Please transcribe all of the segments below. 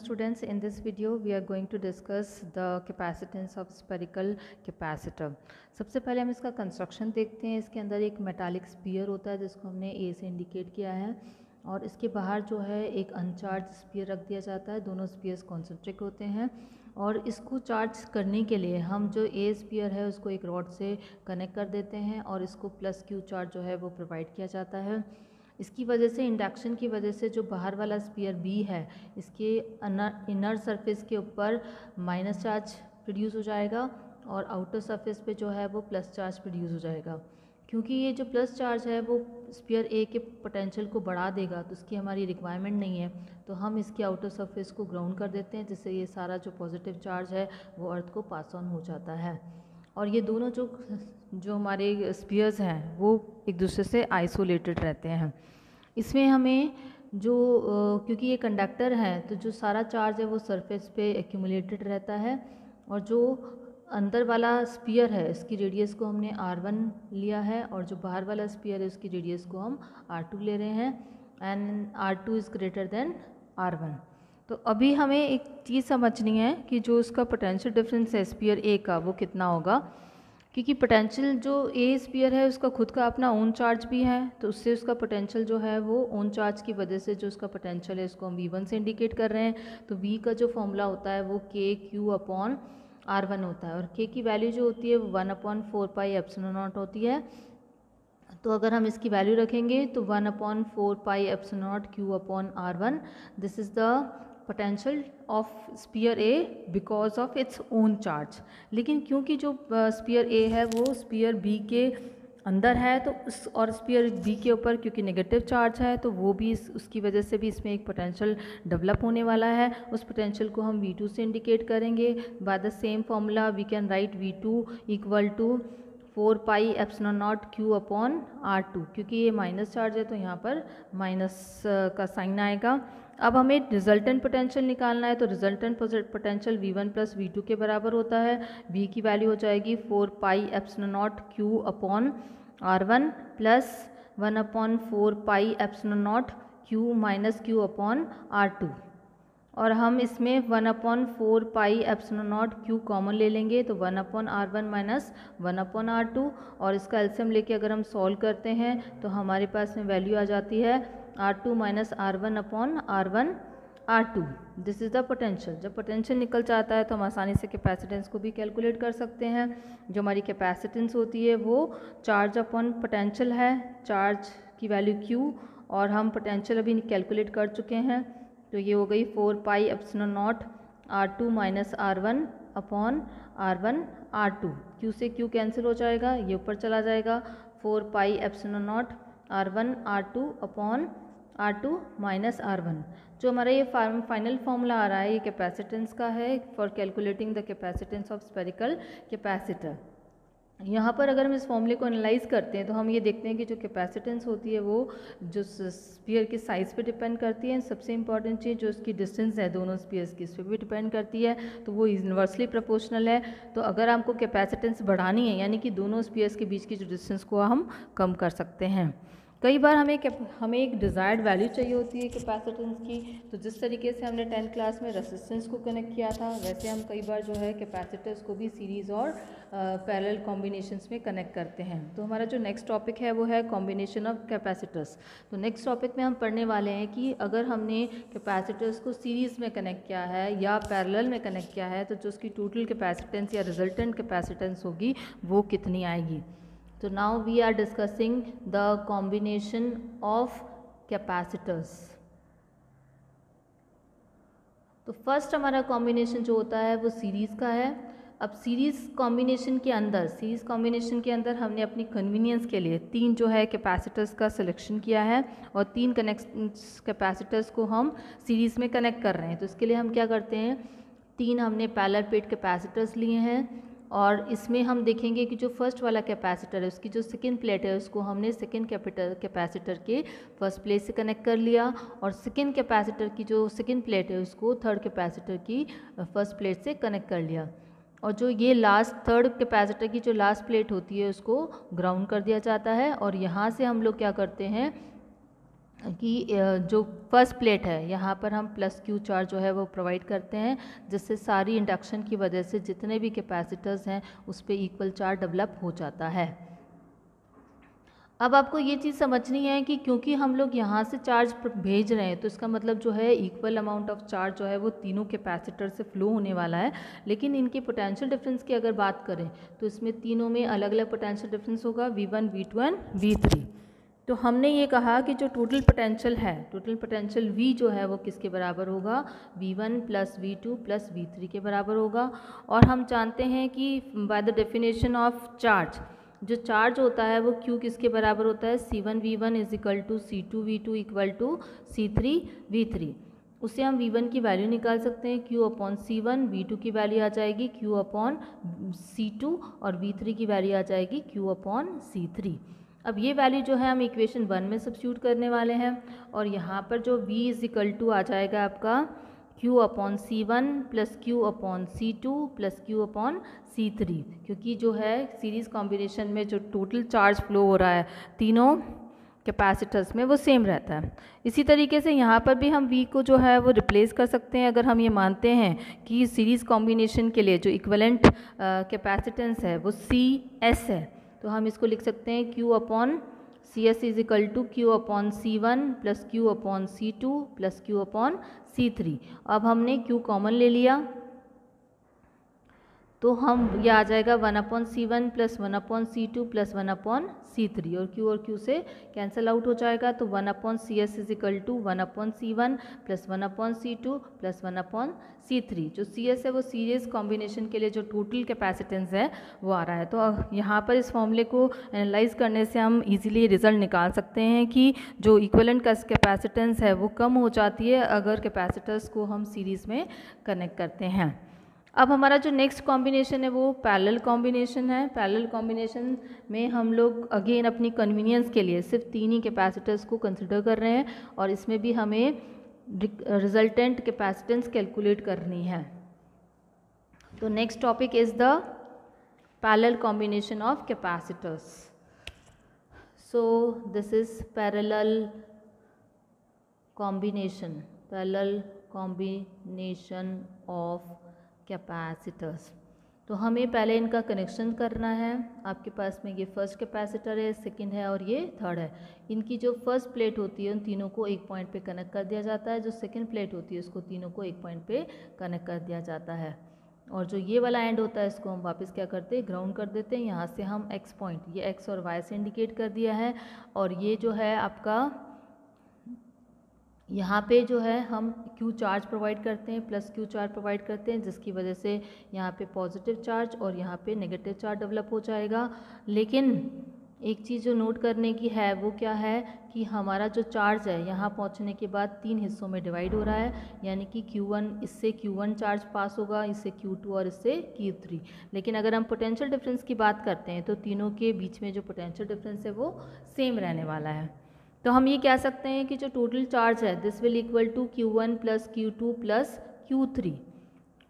students, in this video we are going to discuss the capacitance of spherical capacitor. सबसे पहले हम इसका construction देखते हैं। इसके अंदर एक मेटालिक स्पीयर होता है जिसको हमने ए से इंडिकेट किया है और इसके बाहर जो है एक अनचार्ज स्पीयर रख दिया जाता है। दोनों स्पीयर्स कॉन्सेंट्रिक होते हैं और इसको चार्ज करने के लिए हम जो ए स्पीयर है उसको एक रॉड से कनेक्ट कर देते हैं और इसको प्लस क्यू चार्ज जो है वो प्रोवाइड किया जाता है। इसकी वजह से इंडक्शन की वजह से जो बाहर वाला स्पीयर बी है इसके इनर सरफेस के ऊपर माइनस चार्ज प्रोड्यूस हो जाएगा और आउटर सरफेस पे जो है वो प्लस चार्ज प्रोड्यूस हो जाएगा। क्योंकि ये जो प्लस चार्ज है वो स्पीयर ए के पोटेंशियल को बढ़ा देगा तो उसकी हमारी रिक्वायरमेंट नहीं है, तो हम इसके आउटर सरफेस को ग्राउंड कर देते हैं जिससे ये सारा जो पॉजिटिव चार्ज है वो अर्थ को पास ऑन हो जाता है। और ये दोनों जो हमारे स्पीयर्स हैं वो एक दूसरे से आइसोलेटेड रहते हैं। इसमें हमें जो क्योंकि ये कंडक्टर है तो जो सारा चार्ज है वो सरफेस पे एक्यूमुलेटेड रहता है और जो अंदर वाला स्पीयर है इसकी रेडियस को हमने R1 लिया है और जो बाहर वाला स्पीयर है उसकी रेडियस को हम R2 ले रहे हैं and R2 is greater than R1। तो अभी हमें एक चीज़ समझनी है कि जो उसका पोटेंशियल डिफरेंस है स्पीयर ए का वो कितना होगा, क्योंकि पोटेंशियल जो ए स्पीयर है उसका खुद का अपना ओन चार्ज भी है तो उससे उसका पोटेंशियल जो है वो ओन चार्ज की वजह से जो उसका पोटेंशियल है उसको हम V1 से इंडिकेट कर रहे हैं। तो V का जो फॉर्मूला होता है वो KQ/R1 होता है और K की वैल्यू जो होती है वो 1/4πε0 होती है। तो अगर हम इसकी वैल्यू रखेंगे तो 1/4πε0 Q/R1 this is the potential of sphere A because of its own charge. लेकिन क्योंकि जो स्पीयर ए है वो स्पीयर बी के अंदर है तो और स्पीयर बी के ऊपर क्योंकि नेगेटिव चार्ज है तो वो भी उसकी वजह से भी इसमें एक पोटेंशियल डेवलप होने वाला है। उस पोटेंशियल को हम V2 से इंडिकेट करेंगे। By the same formula we can write V2 = 4πε0 Q/R2। क्योंकि ये माइनस चार्ज है तो यहाँ पर माइनस का साइन आएगा। अब हमें रिजल्टेंट पोटेंशियल निकालना है तो रिजल्टेंट पोटेंशियल V1 + V2 के बराबर होता है। V की वैल्यू हो जाएगी 4πε0 Q/R1 प्लस 1/4πε0 Q-Q/R2 और हम इसमें 1/4πε0 Q कॉमन ले लेंगे तो 1/R1 - 1/R2 और इसका एलसीएम लेके अगर हम सॉल्व करते हैं तो हमारे पास में वैल्यू आ जाती है R2 - R1/R1 R2। This is the potential. जब पोटेंशियल निकल जाता है तो हम आसानी से कैपेसिटेंस को भी कैलकुलेट कर सकते हैं। जो हमारी कैपेसिटेंस होती है वो चार्ज अपॉन पोटेंशियल है, चार्ज की वैल्यू Q और हम पोटेंशियल अभी कैलकुलेट कर चुके हैं तो ये हो गई 4πε0 R2 - R1/R1 R2। Q से Q कैंसिल हो जाएगा, ये ऊपर चला जाएगा 4πε0 R1 R2/R2 - R1। जो हमारा ये फाइनल फॉर्मूला आ रहा है ये कैपेसिटेंस का है for calculating the capacitance of spherical capacitor. यहाँ पर अगर हम इस फॉर्मूले को एनालाइज करते हैं तो हम ये देखते हैं कि जो कैपेसिटेंस होती है वो जो स्पीयर के साइज़ पे डिपेंड करती है। सबसे इंपॉर्टेंट चीज़ जो उसकी डिस्टेंस है दोनों स्पीयर्स की इस पर भी डिपेंड करती है तो वो इन्वर्सली प्रोपोर्शनल है। तो अगर आपको कैपेसिटेंस बढ़ानी है यानी कि दोनों स्पीयर्स के बीच की जो डिस्टेंस को हम कम कर सकते हैं। कई बार हमें एक डिज़ायर्ड वैल्यू चाहिए होती है कैपेसिटेंस की, तो जिस तरीके से हमने 10th क्लास में रेसिस्टेंस को कनेक्ट किया था वैसे हम कई बार जो है कैपेसिटर्स को भी सीरीज़ और पैरेलल कॉम्बिनेशंस में कनेक्ट करते हैं। तो हमारा जो नेक्स्ट टॉपिक है वो है कॉम्बिनेशन ऑफ कैपेसिटर्स। तो नेक्स्ट टॉपिक में हम पढ़ने वाले हैं कि अगर हमने कैपेसिटर्स को सीरीज़ में कनेक्ट किया है या पैरेलल में कनेक्ट किया है तो जो उसकी टोटल कैपेसिटेंस या रिजल्टेंट कैपेसिटेंस होगी वो कितनी आएगी। So now we are discussing the combination of capacitors। तो फर्स्ट हमारा कॉम्बिनेशन जो होता है वो सीरीज़ का है। अब सीरीज़ कॉम्बिनेशन के अंदर हमने अपनी कन्वीनियंस के लिए 3 जो है कैपेसिटर्स का सिलेक्शन किया है और 3 कैपेसिटर्स को हम सीरीज़ में कनेक्ट कर रहे हैं। तो इसके लिए हम क्या करते हैं 3 हमने पैरेलल प्लेट कैपेसिटर्स लिए हैं और इसमें हम देखेंगे कि जो फर्स्ट वाला कैपेसिटर है उसकी जो सेकंड प्लेट है उसको हमने सेकंड कैपेसिटर के फर्स्ट प्लेट से कनेक्ट कर लिया और सेकंड कैपेसिटर की जो सेकंड प्लेट है उसको थर्ड कैपेसिटर की फर्स्ट प्लेट से कनेक्ट कर लिया और जो ये लास्ट थर्ड कैपेसिटर की जो लास्ट प्लेट होती है उसको ग्राउंड कर दिया जाता है। और यहाँ से हम लोग क्या करते हैं कि जो फर्स्ट प्लेट है यहाँ पर हम प्लस क्यू चार्ज जो है वो प्रोवाइड करते हैं, जिससे सारी इंडक्शन की वजह से जितने भी कैपेसिटर्स हैं उस पर इक्वल चार्ज डेवलप हो जाता है। अब आपको ये चीज़ समझनी है कि क्योंकि हम लोग यहाँ से चार्ज भेज रहे हैं तो इसका मतलब जो है इक्वल अमाउंट ऑफ चार्ज जो है वो तीनों कैपेसिटर से फ्लो होने वाला है। लेकिन इनके पोटेंशियल डिफरेंस की अगर बात करें तो इसमें तीनों में अलग अलग पोटेंशियल डिफरेंस होगा, V1, V2 एंड V3। तो हमने ये कहा कि जो टोटल पोटेंशियल है, टोटल पोटेंशियल V जो है वो किसके बराबर होगा, V1 plus V2 plus V3 के बराबर होगा। और हम जानते हैं कि by the definition of charge, जो चार्ज होता है वो Q किसके बराबर होता है, C1V1 is equal to C2V2 equal to C3V3। उससे हम V1 की वैल्यू निकाल सकते हैं Q अपॉन C1, V2 की वैल्यू आ जाएगी Q अपॉन C2 और V3 की वैल्यू आ जाएगी Q अपॉन C3। अब ये वैल्यू जो है हम इक्वेशन 1 में सब्स्टिट्यूट करने वाले हैं और यहाँ पर जो V इज इक्वल टू आ जाएगा आपका Q upon C1 plus Q upon C2 plus Q upon C3, क्योंकि जो है सीरीज़ कॉम्बिनेशन में जो टोटल चार्ज फ्लो हो रहा है तीनों कैपेसिटर्स में वो सेम रहता है। इसी तरीके से यहाँ पर भी हम V को जो है वो रिप्लेस कर सकते हैं अगर हम ये मानते हैं कि सीरीज़ कॉम्बिनेशन के लिए जो इक्विवेलेंट कैपेसिटेंस है वो CS है, तो हम इसको लिख सकते हैं Q upon CS is equal to Q upon C1 plus Q upon C2 plus Q upon C3। अब हमने Q कॉमन ले लिया तो हम ये आ जाएगा 1 upon C1 plus 1 upon C2 plus 1 upon C3 और Q से कैंसिल आउट हो जाएगा, तो 1 upon CS is equal to 1 upon C1 plus 1 upon C2 plus 1 upon C3। जो CS है वो सीरीज कॉम्बिनेशन के लिए जो टोटल कैपेसिटेंस है वो आ रहा है। तो यहाँ पर इस फॉर्मूले को एनालाइज करने से हम इजीली रिजल्ट निकाल सकते हैं कि जो इक्विवेलेंट कैपेसिटेंस है वो कम हो जाती है अगर कैपेसिटर्स को हम सीरीज़ में कनेक्ट करते हैं। अब हमारा जो नेक्स्ट कॉम्बिनेशन है वो पैरेलल कॉम्बिनेशन है। पैरेलल कॉम्बिनेशन में हम लोग अगेन अपनी कन्वीनियंस के लिए सिर्फ 3 ही कैपेसिटर्स को कंसिडर कर रहे हैं और इसमें भी हमें रिजल्टेंट कैपेसिटेंस कैलकुलेट करनी है। तो next topic is the parallel combination of capacitors. So this is parallel combination of capacitors. तो हमें पहले इनका कनेक्शन करना है। आपके पास में ये फर्स्ट कैपेसिटर है, सेकंड है और ये थर्ड है। इनकी जो फर्स्ट प्लेट होती है उन तीनों को एक पॉइंट पे कनेक्ट कर दिया जाता है, जो सेकंड प्लेट होती है उसको तीनों को एक पॉइंट पे कनेक्ट कर दिया जाता है और जो ये वाला एंड होता है इसको हम वापस क्या करते हैं, ग्राउंड कर देते हैं। यहाँ से हम एक्स पॉइंट, ये एक्स और वाई से इंडिकेट कर दिया है और ये जो है आपका यहाँ पे जो है हम Q चार्ज प्रोवाइड करते हैं, प्लस Q चार्ज प्रोवाइड करते हैं, जिसकी वजह से यहाँ पे पॉजिटिव चार्ज और यहाँ पे नेगेटिव चार्ज डेवलप हो जाएगा। लेकिन एक चीज़ जो नोट करने की है वो क्या है कि हमारा जो चार्ज है यहाँ पहुँचने के बाद 3 हिस्सों में डिवाइड हो रहा है, यानी कि Q1, इससे Q1 चार्ज पास होगा, इससे Q2 और इससे Q3। लेकिन अगर हम पोटेंशियल डिफरेंस की बात करते हैं तो तीनों के बीच में जो पोटेंशियल डिफरेंस है वो सेम रहने वाला है। तो हम ये कह सकते हैं कि जो टोटल चार्ज है this will equal to Q1 plus Q2 plus Q3।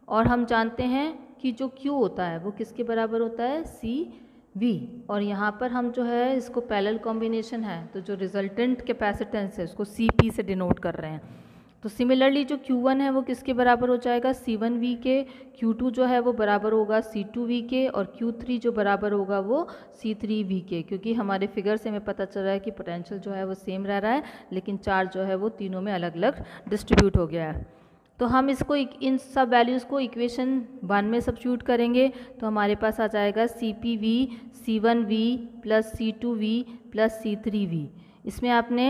और हम जानते हैं कि जो Q होता है वो किसके बराबर होता है, CV। और यहाँ पर हम जो है इसको पैरेलल कॉम्बिनेशन है तो जो रिजल्टेंट कैपेसिटेंस है उसको CP से डिनोट कर रहे हैं। तो सिमिलरली जो Q1 है वो किसके बराबर हो जाएगा, C1V के। Q2 जो है वो बराबर होगा C2V के और Q3 जो बराबर होगा वो C3V के, क्योंकि हमारे फिगर से हमें पता चल रहा है कि पोटेंशियल जो है वो सेम रह रहा है लेकिन चार्ज जो है वो तीनों में अलग अलग डिस्ट्रीब्यूट हो गया है। तो हम इसको इन सब वैल्यूज़ को इक्वेशन 1 में सब्स्टिट्यूट करेंगे तो हमारे पास आ जाएगा CPV C1V plus C2V plus C3V। इसमें आपने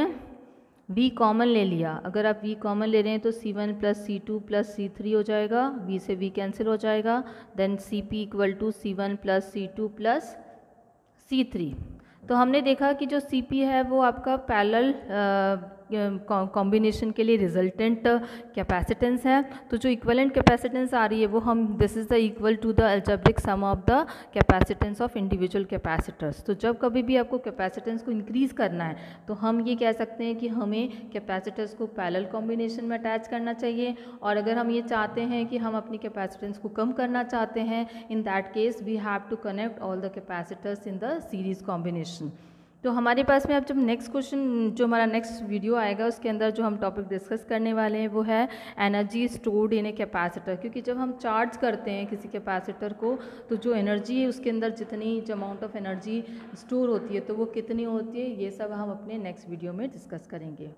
V कॉमन ले लिया, अगर आप V कॉमन ले रहे हैं तो C1 plus C2 plus C3 हो जाएगा, V से V कैंसिल हो जाएगा, then CP equal to C1 plus C2 plus C3। तो हमने देखा कि जो CP है वो आपका पैरेलल कॉम्बिनेशन के लिए रिजल्टेंट कैपेसिटेंस है। तो जो इक्विवेलेंट कैपेसिटेंस आ रही है वो हम this is the equal to the algebraic sum of the capacitance of individual capacitors. तो जब कभी भी आपको कैपेसिटेंस को इंक्रीज़ करना है तो हम ये कह सकते हैं कि हमें कैपेसिटर्स को पैरेलल कॉम्बिनेशन में अटैच करना चाहिए, और अगर हम ये चाहते हैं कि हम अपनी कैपेसिटेंस को कम करना चाहते हैं in that case we have to connect all the capacitors in the series combination. तो हमारे पास में अब जब नेक्स्ट क्वेश्चन जो हमारा नेक्स्ट वीडियो आएगा उसके अंदर जो हम टॉपिक डिस्कस करने वाले हैं वो है energy stored in a capacitor. क्योंकि जब हम चार्ज करते हैं किसी कैपेसिटर को तो जो एनर्जी है उसके अंदर जितनी जो अमाउंट ऑफ एनर्जी स्टोर होती है तो वो कितनी होती है, ये सब हम अपने नेक्स्ट वीडियो में डिस्कस करेंगे।